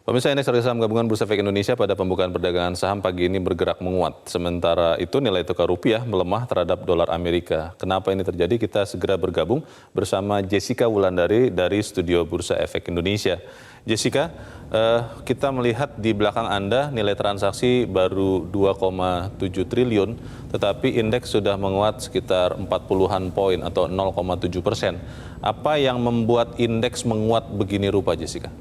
Pemirsa, indeks harga saham gabungan Bursa Efek Indonesia pada pembukaan perdagangan saham pagi ini bergerak menguat. Sementara itu nilai tukar rupiah melemah terhadap dolar Amerika. Kenapa ini terjadi? Kita segera bergabung bersama Jessica Wulandari dari Studio Bursa Efek Indonesia. Jessica, kita melihat di belakang Anda nilai transaksi baru 2,7 triliun, tetapi indeks sudah menguat sekitar 40-an poin atau 0,7%. Apa yang membuat indeks menguat begini rupa, Jessica?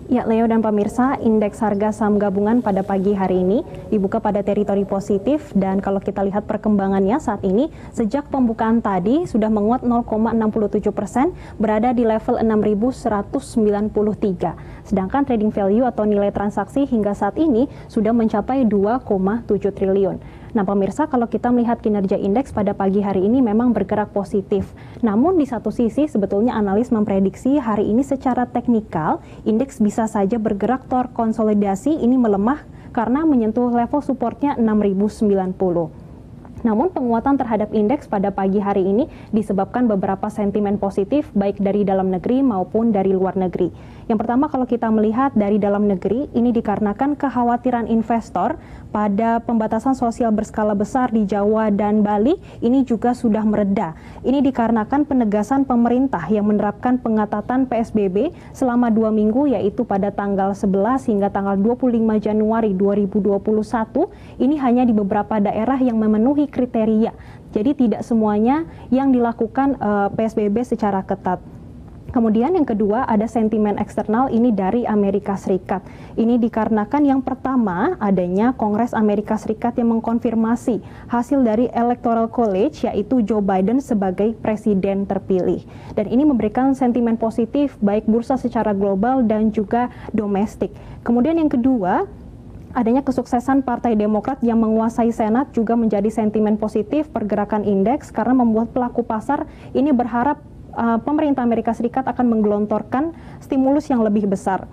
Ya, Leo dan pemirsa, indeks harga saham gabungan pada pagi hari ini dibuka pada teritori positif dan kalau kita lihat perkembangannya saat ini, sejak pembukaan tadi sudah menguat 0,67%, berada di level 6.193. Sedangkan trading value atau nilai transaksi hingga saat ini sudah mencapai 2,7 triliun. Nah pemirsa, kalau kita melihat kinerja indeks pada pagi hari ini memang bergerak positif. Namun di satu sisi sebetulnya analis memprediksi hari ini secara teknikal indeks bisa saja bergerak terkonsolidasi ini melemah karena menyentuh level supportnya 6090. Namun penguatan terhadap indeks pada pagi hari ini disebabkan beberapa sentimen positif baik dari dalam negeri maupun dari luar negeri. Yang pertama kalau kita melihat dari dalam negeri ini dikarenakan kekhawatiran investor pada pembatasan sosial berskala besar di Jawa dan Bali ini juga sudah mereda. Ini dikarenakan penegasan pemerintah yang menerapkan pengetatan PSBB selama 2 minggu yaitu pada tanggal 11 hingga tanggal 25 Januari 2021 ini hanya di beberapa daerah yang memenuhi kriteria. Jadi tidak semuanya yang dilakukan PSBB secara ketat. Kemudian yang kedua ada sentimen eksternal ini dari Amerika Serikat. Ini dikarenakan yang pertama adanya Kongres Amerika Serikat yang mengkonfirmasi hasil dari Electoral College yaitu Joe Biden sebagai presiden terpilih. Dan ini memberikan sentimen positif baik bursa secara global dan juga domestik. Kemudian yang kedua adanya kesuksesan Partai Demokrat yang menguasai Senat juga menjadi sentimen positif pergerakan indeks karena membuat pelaku pasar ini berharap pemerintah Amerika Serikat akan menggelontorkan stimulus yang lebih besar.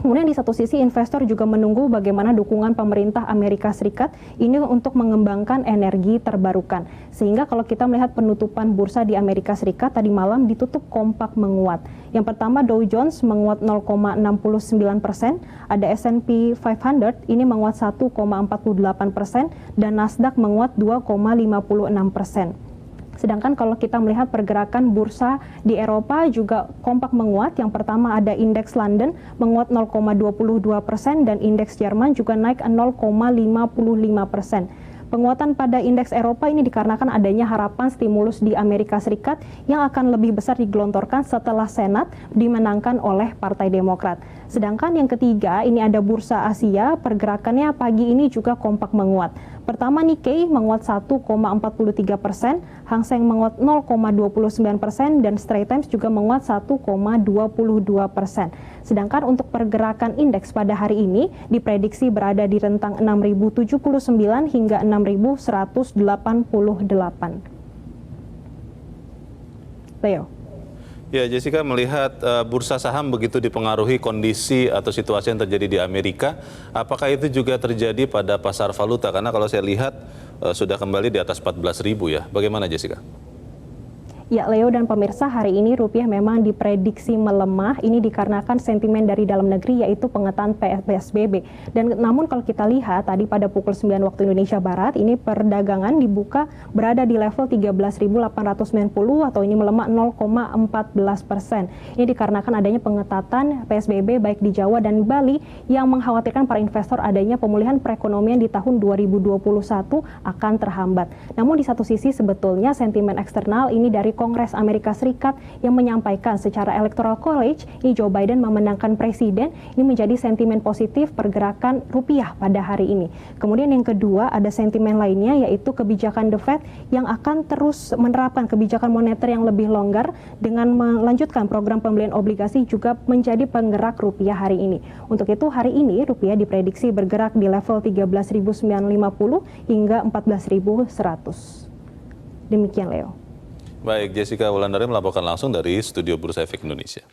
Kemudian di satu sisi investor juga menunggu bagaimana dukungan pemerintah Amerika Serikat ini untuk mengembangkan energi terbarukan. Sehingga kalau kita melihat penutupan bursa di Amerika Serikat tadi malam ditutup kompak menguat. Yang pertama Dow Jones menguat 0,69%, ada S&P 500 ini menguat 1,48% dan Nasdaq menguat 2,56%. Sedangkan kalau kita melihat pergerakan bursa di Eropa juga kompak menguat. Yang pertama ada indeks London menguat 0,22% dan indeks Jerman juga naik 0,55%. Penguatan pada indeks Eropa ini dikarenakan adanya harapan stimulus di Amerika Serikat yang akan lebih besar digelontorkan setelah Senat dimenangkan oleh Partai Demokrat. Sedangkan yang ketiga ini ada bursa Asia, pergerakannya pagi ini juga kompak menguat. Pertama Nikkei menguat 1,43%, Hang Seng menguat 0,29% dan Straits Times juga menguat 1,22%. Sedangkan untuk pergerakan indeks pada hari ini diprediksi berada di rentang 6.079 hingga 6.188. Leo. Ya, Jessica, melihat bursa saham begitu dipengaruhi kondisi atau situasi yang terjadi di Amerika, apakah itu juga terjadi pada pasar valuta? Karena kalau saya lihat sudah kembali di atas 14.000 ya. Bagaimana, Jessica? Ya, Leo dan pemirsa, hari ini rupiah memang diprediksi melemah. Ini dikarenakan sentimen dari dalam negeri yaitu pengetatan PSBB. Dan namun kalau kita lihat tadi pada pukul 9 waktu Indonesia Barat, ini perdagangan dibuka berada di level 13.890 atau ini melemah 0,14%. Ini dikarenakan adanya pengetatan PSBB baik di Jawa dan Bali yang mengkhawatirkan para investor adanya pemulihan perekonomian di tahun 2021 akan terhambat. Namun di satu sisi sebetulnya sentimen eksternal ini dari Kongres Amerika Serikat yang menyampaikan secara Electoral College ini Joe Biden memenangkan presiden, ini menjadi sentimen positif pergerakan rupiah pada hari ini. Kemudian yang kedua ada sentimen lainnya yaitu kebijakan The Fed yang akan terus menerapkan kebijakan moneter yang lebih longgar dengan melanjutkan program pembelian obligasi juga menjadi penggerak rupiah hari ini. Untuk itu hari ini rupiah diprediksi bergerak di level 13.950 hingga 14.100. Demikian Leo. Baik, Jessica Wulandari melaporkan langsung dari Studio Bursa Efek Indonesia.